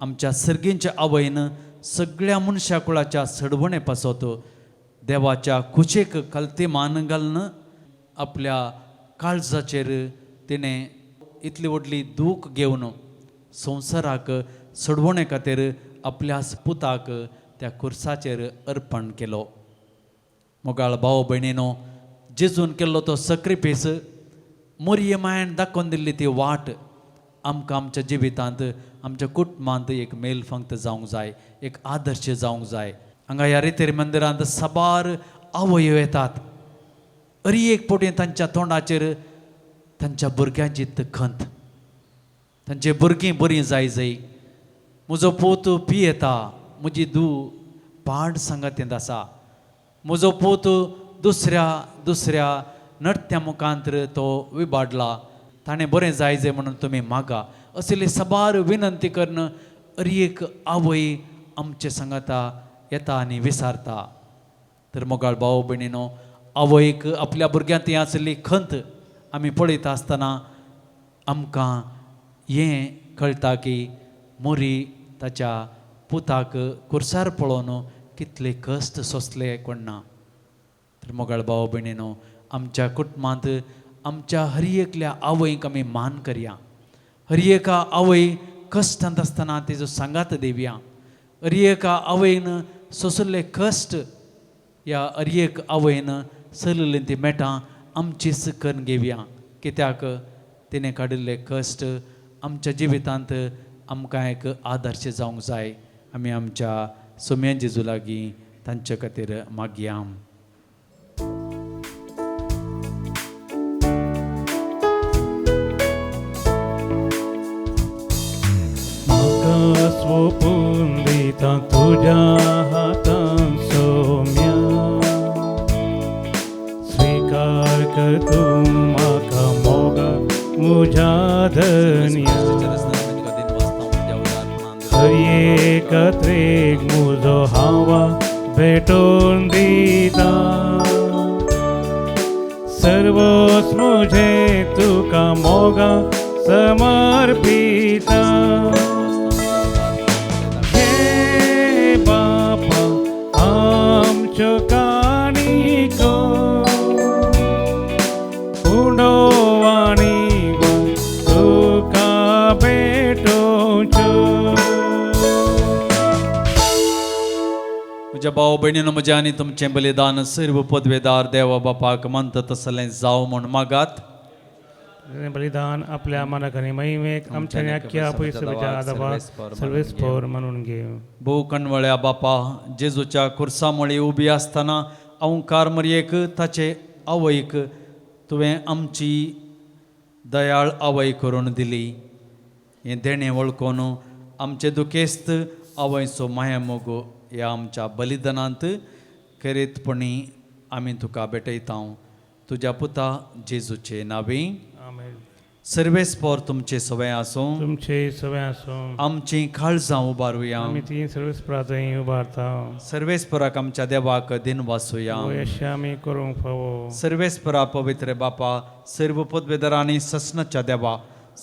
आमच्या सर्गींच्या आवयन सगळ्या मनशा कुळाच्या सडवणे पासत देवाच्या कुशेक कलते मान घालून आपल्या काळजाचेर तिणें इतली व्हडली दूख घेवन संवसाराक सडवणे खातीर आपल्या पुताक त्या कुर्साचेर अर्पण केलो. मोगाळ भाव भयणीनो, जेजून केल्लो तो सॅक्रिफायस, मोरये मायेन दाखोवन दिल्ली ती वाट आमकां आमच्या जिवितांत आमच्या कुटुंबांत एक मेलफंक्त जावंक जाय, एक आदर्श जावंक जाय. हांगा ह्या रितेर मंदिरांत साबार आवयो येतात. एक पोटी तांच्या तोंडाचेर तांच्या भुरग्यांची खंत, तांचे भुरगीं बरीं जाय जाय. म्हजो पूत पियेता, म्हजी धूव पाड संगतींत आसा, म्हजो पूत दुसऱ्या नृत्या मुखांतर तो विबाडला, ताणें बरें जाय जाय म्हणून तुमी मागा. असले साबार विनंती करून एक आवय आमचे सांगाता येता आनी विचारता. तर मोगाळ भाव भयणीनो, आवयक आपल्या भुरग्यांत ही आसली खंत आमी पळयता आसतना आमकां हें कळटा की मोरी ताच्या पुताक कुर्सार पळोवन कितले कश्ट सोंसले कोण ना. तर मोगाळ भाव भयणीनो, आमच्या कुटुंबांत आमच्या एकल्या आवयक आमी मान करया. एका आवय कश्टांत आसतना तेजो सांगात दिवया. अर्येका आवयन सोसले कष्ट या अर्येक आवयन सलले ती मेटा आमचीच करून घेवया कित्याक तिने काडिल्ले कश्ट आमच्या जिवितांत आमकां एक आदर्श जावंक जाय आमी आमच्या सोम्या जेजू लागीं तांचे खातीर मागया स्वपून दिता तुझ्या हातान सोम्या स्वीकार कर तू म्हाका मोगा मुझ्या धन्या एकत्रेक मुजो हावा भेटोवन दिता सर्वच मुझे तुका मोगा समर्पिता हे बापा आमच्यो काणिको उडोवाणी तुका भेटोवच्यो म्हज्या भाव भयणीनो म्हज्या आनी तुमचें बलिदान सर्व पदवेदार देवा बापाक मंत तसलें जावं म्हूण मागात बलिदान आपल्या मनाक आनी महिमेक आमच्या आख्या पयसुच्या आदाबार सर्वेस्पर म्हणून घे भोव कणवळ्या बापा जेजूच्या खुर्सा मळी उबी आसतना अवंकार मरयेक ताचे आवयक तुवें आमची दयाळ आवय करून दिली हें देणें वळखून आमचे दुखेस्त आवयचो माया मोग ह्या आमच्या बलिदानांत खरेतपणी आमी तुका भेटयता तुज्या पुता जेजूचे नांवे सर्वेस्पर तुमचे सवय आसूं तुमचे सवय आसूं आमची काळजां उबारुया आमी ती सर्वेस्परा थंय उबारता सर्वेस्पराक आमच्या देवाक दिन वासुया अशें आमी करूंक फावो सर्वेस्परा पवित्र बापा सर्व पदवेदारांनी ससनाच्या देवा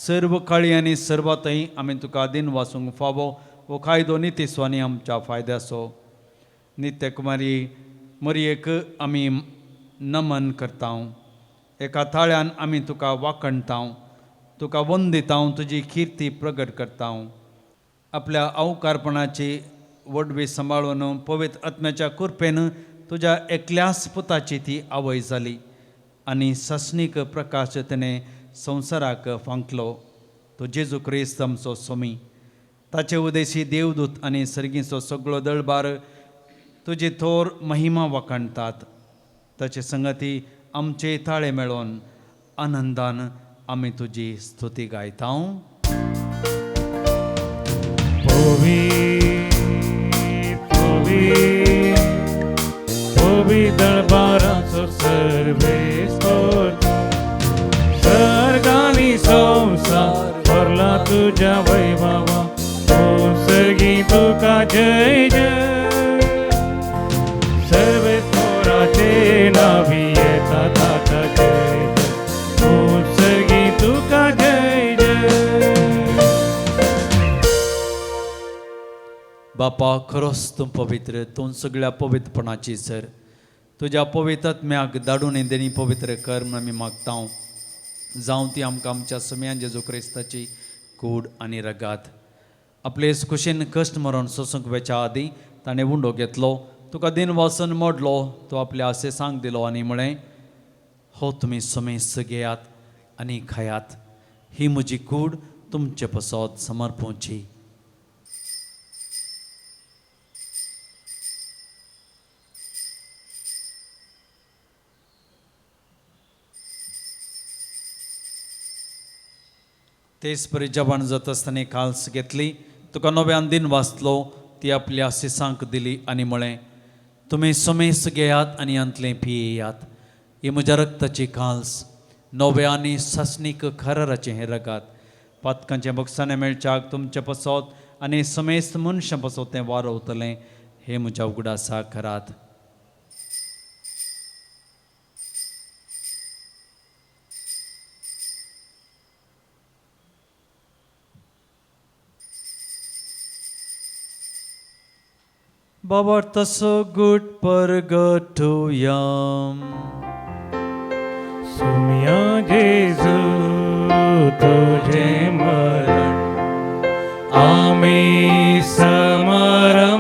सर्व काळी आनी सर्वतय आमी तुका दिन वासूंक फावो वो कायदो नितीस्वानी आमच्या फायद्याचो नित्य कुमारी मरयेक आमी नमन करता एका ताळ्यान आमी तुका वाखणता तुका वंदिता तुजी किर्ती प्रगट करता आपल्या अवकारपणाची वडवी सांबाळून पवित्र आत्म्याच्या कृपेन तुज्या एकल्याच पुताची ती आवय जाली आनी ससनीक प्रकाश तिणें संवसाराक फांकलो तो जेजू क्रिस्त आमचो सोमी ताचे उदेशी देवदूत आनी सर्गीचो सगळो दळबार तुजी थोर महिमा वाखणटात ताचे संगती आमचे ताळे मेळोन आनंदान आमी तुजी स्तुती गायता दळबाराचो सर्वेस्पर सर्गानी संसार भरला तुझ्या वैभवा सर्गी तुका जय जय सर्वेस्पराचे नावी येता ताका जय सर्गी तुका जय जय बापा खरोच तूं पवित्र तूं सगळ्या पवित्रपणाची सर तुज्या पवित्रात्म्याक धाडून देणी पवित्र कर म्हूण आमी मागता जावं ती आमकां आमच्या सम्यान जेजू क्रिस्ताची कूड आनी रगात आपले खुशेन कश्ट मरण सोसूंक वेच्या आदीं ताणें उंडो घेतलो तुका दिन वासन मोडलो तो आपल्या आसेसांक दिलो आनी म्हळें हो तुमी समेस घेयात आनी खायात ही म्हजी कूड तुमचे पसत समर्पूची तेच परी जवान जात आसतना काल्स घेतली तुका नव्यान दिन वाचलो ती आपल्या सिसांक दिली आनी म्हळें तुमी समेस घेयात आनी अंतलें पियेयात ही म्हज्या रक्ताची काल्स नवे आनी ससनीक खराराचें हें रगात पातकांचें बक्षांनी मेळच्याक तुमचें पसत आनी समेस्त मनशां पसत तें वारवतलें हें म्हज्या उगडासा करात Babar taso good परगटूयाम सोम्या जेजू तुझे मरण आम्ही समरम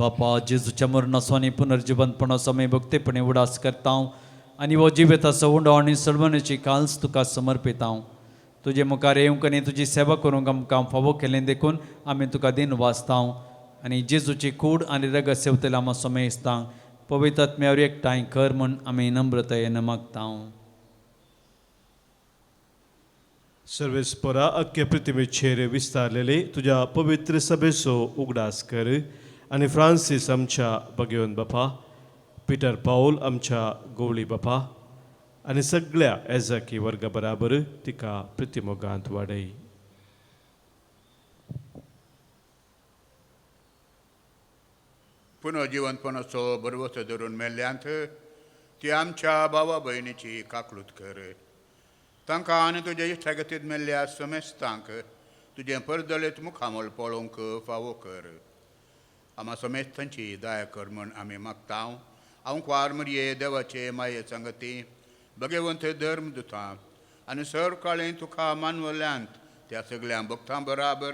बापा जेजूच्या मरणाचो पुनर्जीवनपणाचो आमी भक्तीपणे उडास करता आनी हो जिविताचो उंडो आनी सडवण्याची काल्स तुका समर्पिता तुजे मुखार येवंक आनी तुजी सेवा करूंक आमकां फावो केलें देखून आमी तुका दिन वाचता आनी जेजूची कूड आनी रगत सेवतले आमी समेजता पवित्र आत्म्यावर एकठांय कर म्हूण आमी नम्रतायेन मागता सर्वेस्परा अख्खे पृथ्वीचेर विस्तारलेले तुझ्या पवित्र सभेचो उगडास कर आनी फ्रांसीस आमच्या भगवन बापा पीटर पाऊल आमच्या गोवळी बापा आनी सगळ्या एजाकी वर्गा बराबर तिका प्रतिमोगांत वाडय पुनर्जीवनपणाचो बरवसो धरून मेल्ल्यांत ती आमच्या भावा भयणीची काकलूत कर तांकां आनी तुज्या इश्टागतींत मेल्ल्या समेस्तांक तुजें परदळीत मुखामोल पळोवंक फावो कर आमा समेस्तांची दया कर म्हूण आमी मागता हांव क्वार मरिये देवाचे माये संगती भगवंत धर्मदुतां आनी सर काळें तुका मानवल्यांत त्या सगळ्या भक्तां बराबर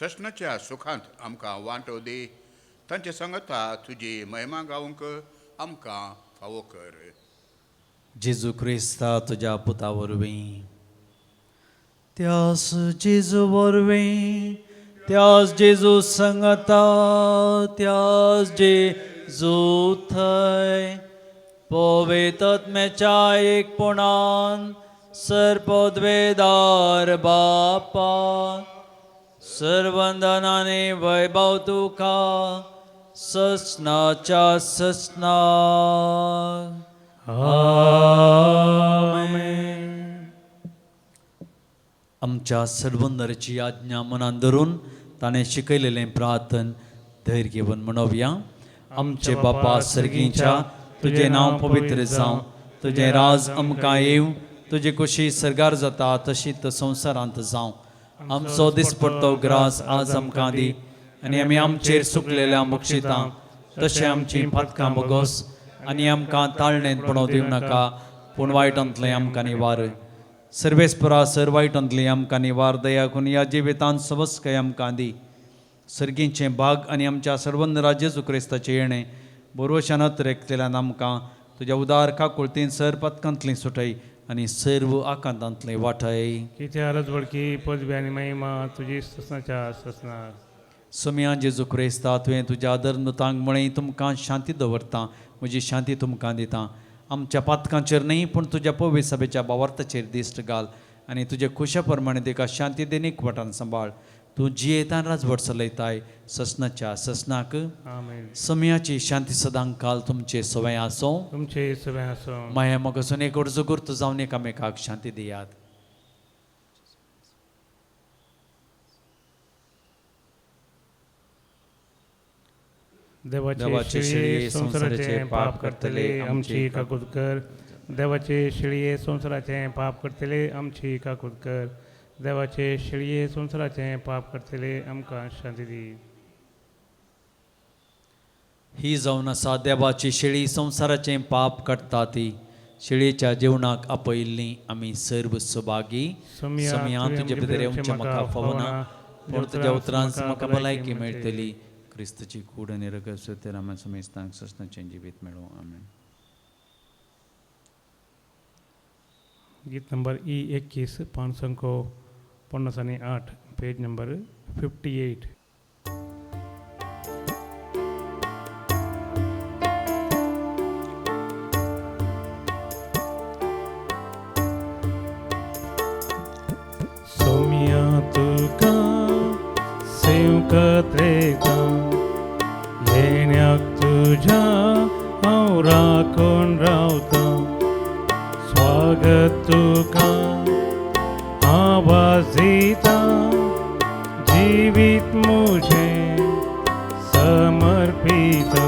सशनाच्या सुखांत आमकां वांटो दी तांचे सांगता तुजी महिमा गावंक आमकां फावो कर जेजू क्रिस्ता तुज्या पुता वरवीं त्यास जेजू वरवीं त्यास जेजू सांगता त्यास जेजू थंय पवित्र आत्म्याच्या एकपणान सर्पद्वेदार बापा सर्वंदनाने वैभव तुका ससनाच्या ससना आमेन. आमच्या सर्वंदराची आज्ञा मनान धरून ताणें शिकयलेलें प्रार्थन धैर्य घेवन म्हणोवया. आमचे बापा सर्गीच्या तुझे नांव पवित्र जावं तुझे राज आमकां येवं तुजी कुशी सरगार जाता तशीच संवसारांत जावं. आमचो दिसपडटो ग्रास आज आमकां दी आनी आमी आमचेर सुकलेल्या बक्षितां तशें आमची पातकां बोगोस आनी आमकां ताळणेंत पडोवं दिवं नाका पूण वायटांतलें आमकां निवार. सर्वेस्परा सर वायटांतली आमकां निवार दया करून ह्या जिवितांत सबस्कय आमकां दी. सर्गीचें भाग आनी आमच्या सर्वंदरा जेजू क्रिस्ताचें येणें बरोवशानत रेखलेल्यान आमकां तुज्या उदार काकुळतीन सर पतकांतलीं सुटय आनी सर्व आकांतांतलें वाटय. कितें आरज वडकी पदवी आनी महिमा तुजी ससनाच्या ससनार. सोम्या जेजू क्रिस्ता तुवें तुज्या धर्मतांक म्हळें तुमकां शांती दवरता म्हजी शांती तुमकां दिता. आमच्या पातकांचेर न्ही पूण तुज्या पवित्र सभेच्या भावार्थाचेर दिश्ट घाल आनी तुजे खुशा प्रमाणे तिका शांती देनीक वटान सांबाळ. तूं जियेता राजवट चलयताय ससनाच्या ससनाक. आमेन. सोम्याची शांती सदांच काल तुमचे सवय आसूं तुमचे सवय आसूं. माया मोगासून एक अर्ज गुर्त जावन एकामेकाक शांती दियात. देवाचे शिळये संसाराचे पाप करतले आमची काकूत कर. देवाचे शिळये संसाराचे पाप करतले आमची काकूत कर. देवाचे शिळये संसाराचे पाप करतले आमकां शांती दी. ही जावन आसा देवाची शिळी संसाराचें पाप काडटा ती. शिळेच्या जेवणाक आपयल्लीं आमी सर्व सुभागी. सोम्या तुजे भितर येवचें म्हाका फावना पूण तुज्या उतरांच म्हाका भलायकी मेळटली. क्रिस्ताची कूड आनी रगत सत्य आमी समेस्तांक ससनाचें जिवीत मेळो. आमेन. गीत नंबर E21 558 पेज नंबर 58. सोम्या तुका सेवकत रेता येण्याक तुझ्या हांव राखून रावता. स्वागत तुका आवाज दिता जिवीत मुझे समर्पिता.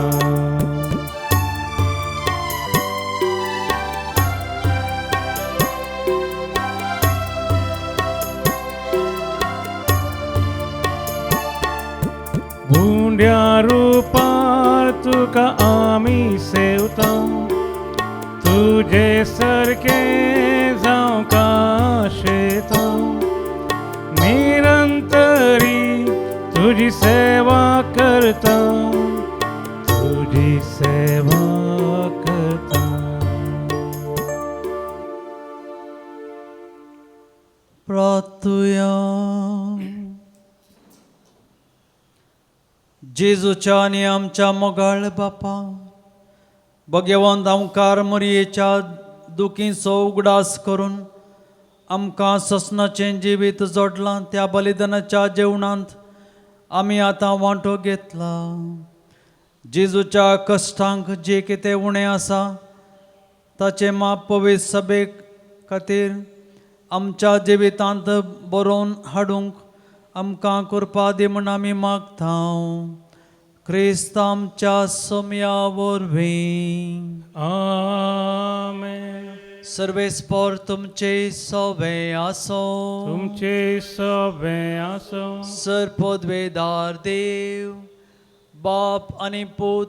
गुंड्या रूपार तुका आमी सेवता तुझे सारके जावं काशेता. निरंतरी तुझी सेवा करता सेवा करता. प्रार्थूया. जेजूच्या आणि आमच्या मोगाळ बापा, भगवंत आमकां मरयेच्या दुखीचो उगडास करून आमकां ससनाचें जिवीत जोडलां. त्या बलिदानाच्या जेवणांत आमी आतां वांटो घेतला. जेजूच्या कश्टांक जे कितें उणें आसा ताचें माप पवित्र सभे खातीर आमच्या जिवितांत बरोवन हाडूंक आमकां कृपा दी म्हूण आमी मागता. क्रिस्त आमच्या सोम्या वरवीं. आमेन. सर्वेस्पर तुमचे सोबे आसो. तुमचे सोबे आसो. सरपदवेदार देव बाप आनी पूत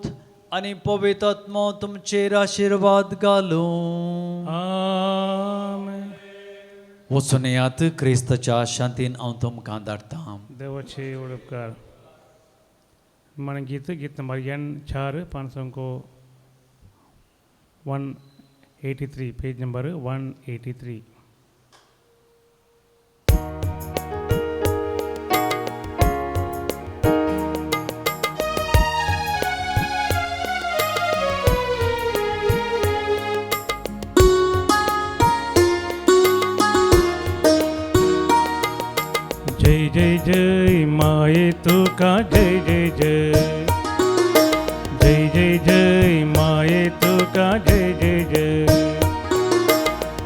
आनी पवित्र आत्मो तुमचेर आशिर्वाद घालूं. आमेन. वचून येयात. क्रिस्ताच्या शांतीन हांव तुमकां धाडटां. देवाचे उपकार. मन गीत गीत नंबर N4 183 पेज नंबर 183. जय जय जय माये तुका जय जय जय. जय जय जय माये तुका जय जय जय.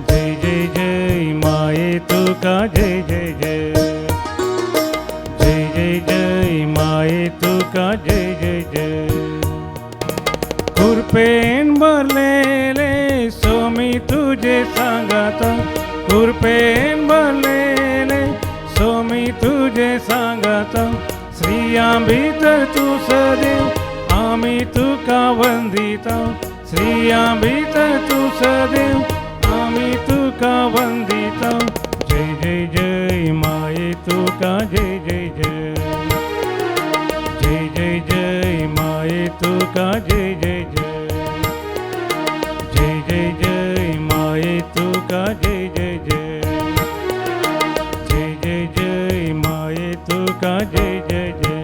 जय जय जय माये तुका जय जय जय. जय जय जय माये तुका जय जय जय. कृपेन भरलेले स्वामी तुझे सांगता. कृपेन भरलेले स्वामी तुझे सांगता. स्त्रियां भीतर तू सदैव आम्ही तुका वंदिता. स्त्रियां भीतर तू सदैव आम्ही तुका वंदिता. जय जय जय माये तुका जय जय जय. जय जय जय माये तुका जय जय जय. जय जय जय माये तुका जय जय जय. जय जय जय माये तुका जय जय जय.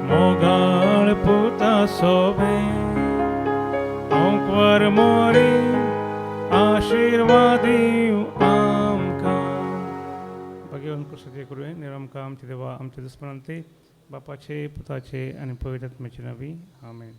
मोगाळ पुता सोबे ओंकार मोरी आशीर्वादी आमकां. भगवान कृष्ण करू निरंकार आमचे देवा आमचे दुश्मनांते बापाचे पुताचे आणि पवित्र आत्म्याचे नावी. आमेन.